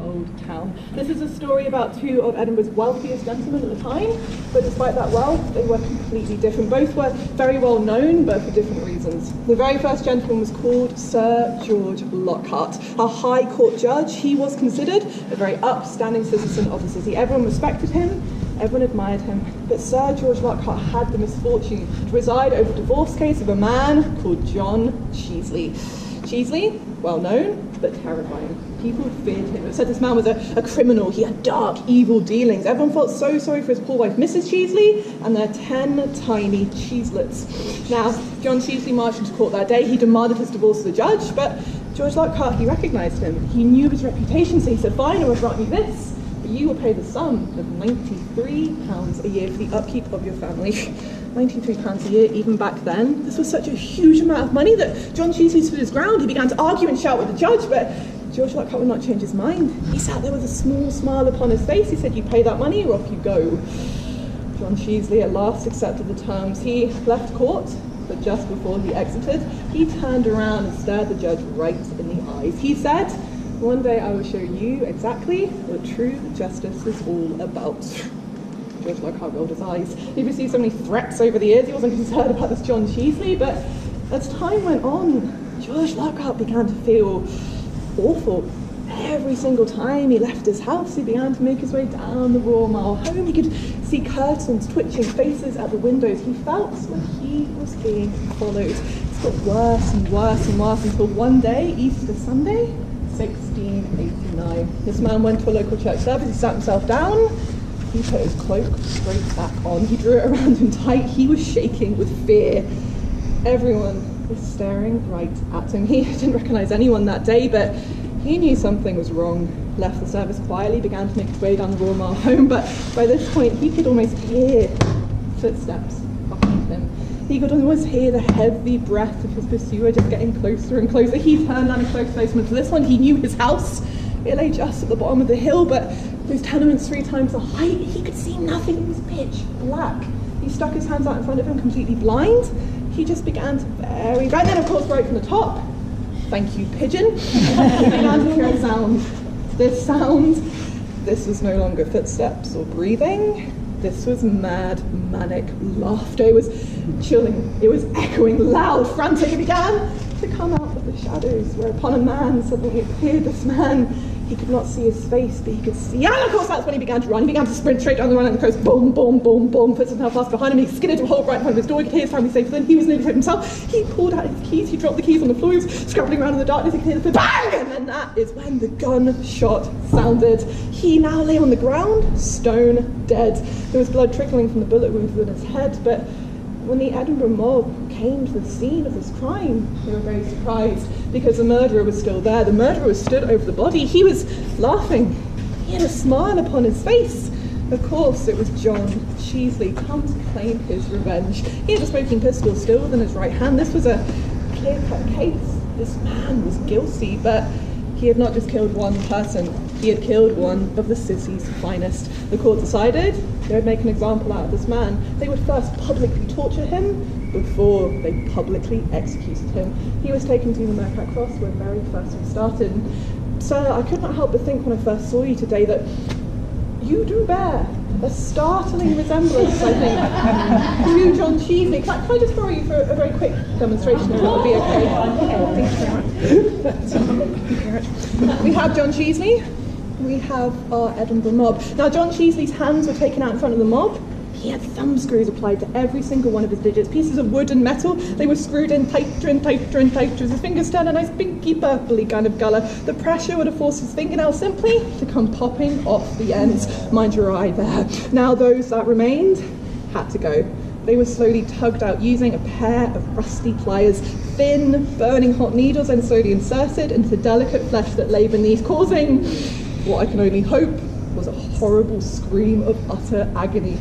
old town. This is a story about two of Edinburgh's wealthiest gentlemen at the time, but despite that wealth, they were completely different. Both were very well known, but for different reasons. The very first gentleman was called Sir George Lockhart, a High Court judge. He was considered a very upstanding citizen of the city. Everyone respected him, everyone admired him, but Sir George Lockhart had the misfortune to preside over a divorce case of a man called John Chiesley. Chiesley, well known, but terrifying. People feared him. It said this man was a criminal. He had dark, evil dealings. Everyone felt so sorry for his poor wife, Mrs. Chiesley, and their 10 tiny Chieslets. Now, John Chiesley marched into court that day. He demanded his divorce to the judge, but George Lockhart, he recognised him. He knew his reputation, so he said, fine, I will grant you this, but you will pay the sum of £93 a year for the upkeep of your family. £93 a year, even back then. This was such a huge amount of money that John Chiesley stood his ground. He began to argue and shout with the judge, but George Lockhart would not change his mind. He sat there with a small smile upon his face. He said, you pay that money or off you go. John Chiesley at last accepted the terms. He left court, but just before he exited, he turned around and stared the judge right in the eyes. He said, one day I will show you exactly what true justice is all about. George Lockhart rolled his eyes. He received so many threats over the years, he wasn't concerned about this John Chiesley, but as time went on, George Lockhart began to feel awful. Every single time he left his house, he began to make his way down the Royal Mile home. He could see curtains, twitching faces at the windows. He felt like he was being followed. It got worse and worse and worse until one day, Easter Sunday, 1689. This man went to a local church service, he sat himself down. He put his cloak straight back on. He drew it around him tight. He was shaking with fear. Everyone was staring right at him. He didn't recognise anyone that day, but he knew something was wrong. Left the service quietly, began to make his way down the Royal Mile home, but by this point he could almost hear footsteps behind him. He could almost hear the heavy breath of his pursuer just getting closer and closer. He turned down a close placement to this one. He knew his house. It lay just at the bottom of the hill, but those tenements 3 times the height, he could see nothing. It was pitch black. He stuck his hands out in front of him, completely blind. He just began to very, right then, of course, right from the top, thank you, pigeon, he began to hear a sound. This sound, this was no longer footsteps or breathing. This was mad, manic laughter. It was chilling. It was echoing, loud, frantic. It began to come out of the shadows, whereupon a man suddenly appeared. This man, he could not see his face, but he could see, and of course that's when he began to run. He began to sprint straight down the run and the coast, boom, boom, boom, boom, puts himself fast behind him. He skidded to a hole right in front of his door. He could hear his family safe within. He was nearly safe himself. He pulled out his keys. He dropped the keys on the floor. He was scrabbling around in the darkness. He could hear the bang, and then that is when the gunshot sounded. He now lay on the ground, stone dead. There was blood trickling from the bullet wounds in his head, but when the Edinburgh mob came to the scene of this crime, they were very surprised because the murderer was still there. The murderer was stood over the body. He was laughing. He had a smile upon his face. Of course, it was John Chiesley come to claim his revenge. He had a smoking pistol still within his right hand. This was a clear-cut case. This man was guilty, but he had not just killed one person. He had killed one of the city's finest. The court decided they would make an example out of this man. They would first publicly torture him before they publicly executed him. He was taken to the Mercat Cross where very first we started. Sir, I could not help but think when I first saw you today that you do bear a startling resemblance, I think, to John Chiesley. Can I just borrow you for a very quick demonstration, if that would be okay? Thank you very much. We have John Chiesley. We have our Edinburgh mob. Now, John Chiesley's hands were taken out in front of the mob. He had thumb screws applied to every single one of his digits, pieces of wood and metal. They were screwed in tighter and tighter and tighter as his fingers turned a nice pinky purpley kind of colour. The pressure would have forced his fingernails simply to come popping off the ends. Mind your eye there. Now those that remained had to go. They were slowly tugged out using a pair of rusty pliers, thin, burning hot needles, and slowly inserted into the delicate flesh that lay beneath, causing what I can only hope was a horrible scream of utter agony.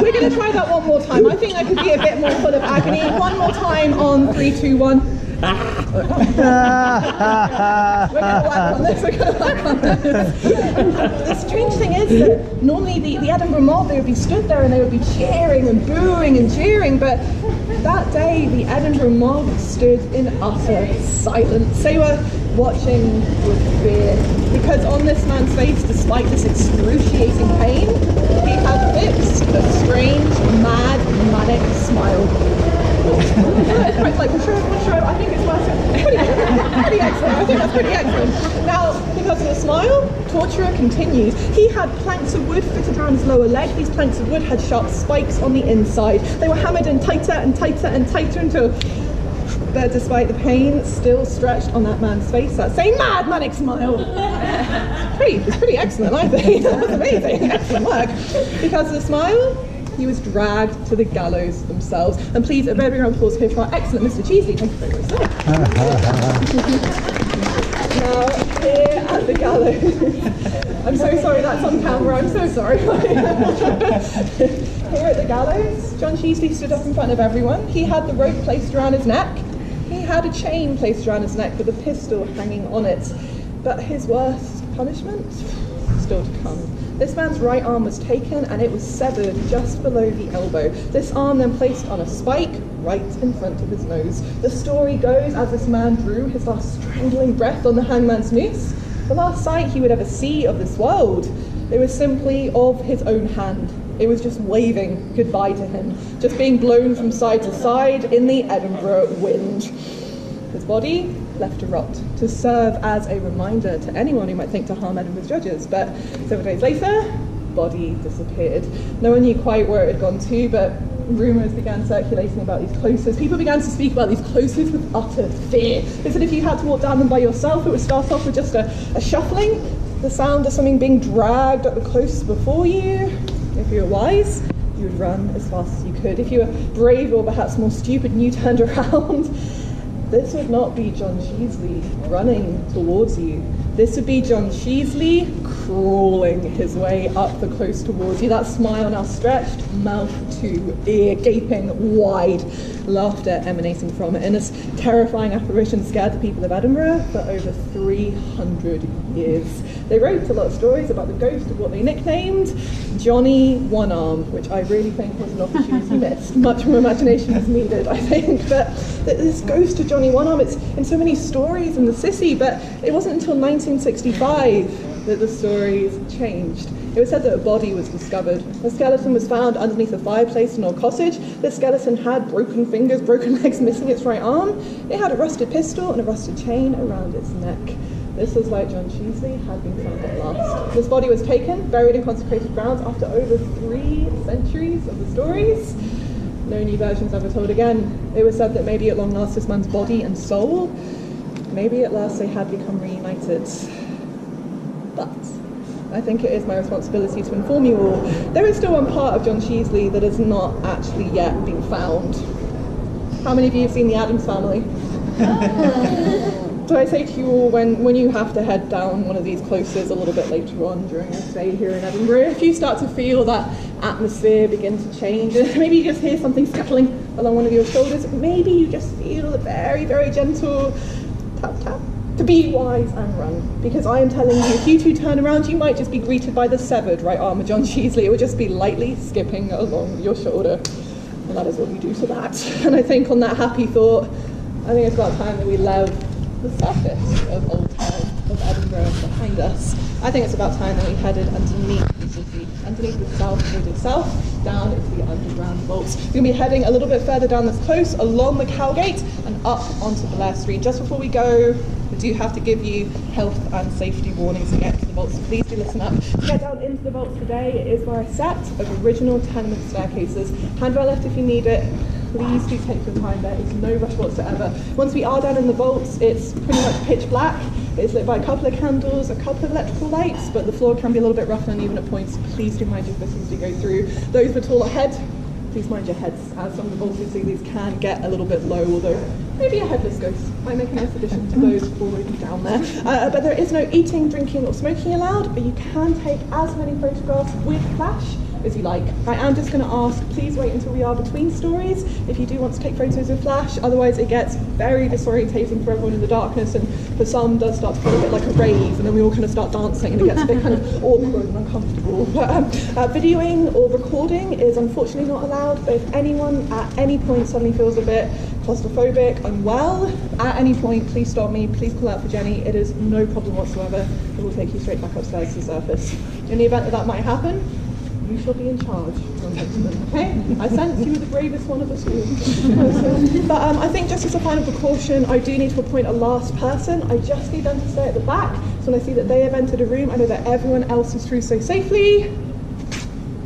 We're going to try that one more time. I think that could be a bit more full of agony. One more time on 3, 2, 1. We're going to whack on this. The strange thing is that normally the Edinburgh mob, they would be stood there and they would be cheering and booing and jeering, but that day the Edinburgh mob stood in utter silence. They were watching with fear, because on this man's face, despite this excruciating pain, he had fixed a strange, mad, manic smile. Like, I think it's worth pretty excellent. I think that's pretty excellent. Now, because of the smile, torturer continues. He had planks of wood fitted around his lower leg. These planks of wood had sharp spikes on the inside. They were hammered in tighter and tighter and tighter until, but despite the pain still stretched on that man's face, that same mad, manic smile. It's pretty excellent, I think. That was amazing. Excellent work. Because of the smile, he was dragged to the gallows themselves. And please, a very big round of applause here for our excellent Mr. Cheesley. Thank you very much, sir. Now, here at the gallows, I'm so sorry that's on camera, I'm so sorry. Here at the gallows, John Cheesley stood up in front of everyone. He had the rope placed around his neck. He had a chain placed around his neck with a pistol hanging on it. But his worst punishment? Still to come. This man's right arm was taken and it was severed just below the elbow. This arm then placed on a spike right in front of his nose. The story goes, as this man drew his last strangling breath on the hangman's noose, the last sight he would ever see of this world, it was simply of his own hand. It was just waving goodbye to him, just being blown from side to side in the Edinburgh wind. His body left to rot, to serve as a reminder to anyone who might think to harm Edinburgh's judges. But several days later, body disappeared. No one knew quite where it had gone to, but rumours began circulating about these closes. People began to speak about these closes with utter fear. They said if you had to walk down them by yourself, it would start off with just a shuffling, the sound of something being dragged up the close before you. If you were wise, you would run as fast as you could. If you were brave or perhaps more stupid and you turned around, this would not be John Cheesley running towards you. This would be John Cheesley crawling his way up the close towards you. That smile now stretched, mouth to ear, gaping wide, laughter emanating from it. And this terrifying apparition scared the people of Edinburgh for over 300 years. They wrote a lot of stories about the ghost of what they nicknamed Johnny One Arm, which I really think was an opportunity missed. Much more imagination is needed, I think. But this ghost of Johnny One Arm, it's in so many stories in the city, but it wasn't until 1965 that the stories changed. It was said that a body was discovered. A skeleton was found underneath a fireplace in Old Cottage. The skeleton had broken fingers, broken legs, missing its right arm. It had a rusted pistol and a rusted chain around its neck. This was like John Cheesley had been found at last. This body was taken, buried in consecrated grounds after over 3 centuries of the stories. No new versions ever told again. It was said that maybe at long last this man's body and soul, maybe at last they had become reunited. But I think it is my responsibility to inform you all, there is still one part of John Cheesley that has not actually yet been found. How many of you have seen The Addams Family? So I say to you all, when you have to head down one of these closes a little bit later on during your stay here in Edinburgh, if you start to feel that atmosphere begin to change, and maybe you just hear something scuttling along one of your shoulders, maybe you just feel a very, very gentle tap tap, to be wise and run. Because I am telling you, if you two turn around, you might just be greeted by the severed right arm of John Cheesley. It would just be lightly skipping along your shoulder. And that is what you do to that. And I think on that happy thought, I think it's about time that we leave the surface of Old Town of Edinburgh behind us. I think it's about time that we headed underneath the city, underneath the south road itself, down into the underground vaults. We're going to be heading a little bit further down this close, along the Cowgate and up onto Blair Street. Just before we go, we do have to give you health and safety warnings to get into the vaults, so please do listen up. To get down into the vaults today, it is by a set of original tenement staircases. Handrail left if you need it. Please do take your time, there is no rush whatsoever. Once we are down in the vaults, it's pretty much pitch black. It's lit by a couple of candles, a couple of electrical lights, but the floor can be a little bit rough and uneven at points. Please do mind your fists as you go through. Those with taller heads, please mind your heads, as some of the vaults you see these can get a little bit low, although maybe a headless ghost might make a nice addition to those already down there. But there is no eating, drinking or smoking allowed, but you can take as many photographs with flash as you like. I am just going to ask, please wait until we are between stories if you do want to take photos with flash, otherwise it gets very disorientating for everyone in the darkness, and for some does start to feel a bit like a rave, and then we all kind of start dancing and it gets a bit kind of awkward and uncomfortable. But videoing or recording is unfortunately not allowed, but if anyone at any point suddenly feels a bit claustrophobic, unwell, at any point please stop me, please call out for Jenny. It is no problem whatsoever. It will take you straight back upstairs to the surface. In the event that that might happen, you shall be in charge, okay? I sense you were the bravest one of us all. But I think just as a final precaution, I do need to appoint a last person. I just need them to stay at the back. So when I see that they have entered a room, I know that everyone else is through so safely.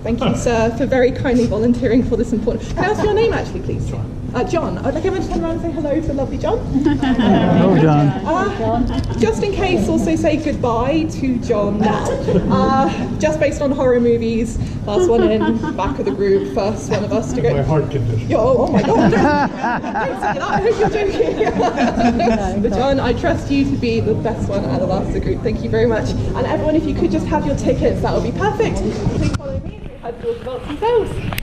Thank you, sir, for very kindly volunteering for this important... Can I ask your name, actually, please? John. I'd like everyone to turn around and say hello to lovely John. Hello, John. Just in case, also say goodbye to John now. Just based on horror movies, last one in, back of the group, first one of us to go. My heart condition. Oh my God. Don't say that. I hope you're joking. But John, I trust you to be the best one at the last of the group. Thank you very much. And everyone, if you could just have your tickets, that would be perfect. Please follow me as we head towards the vaults themselves.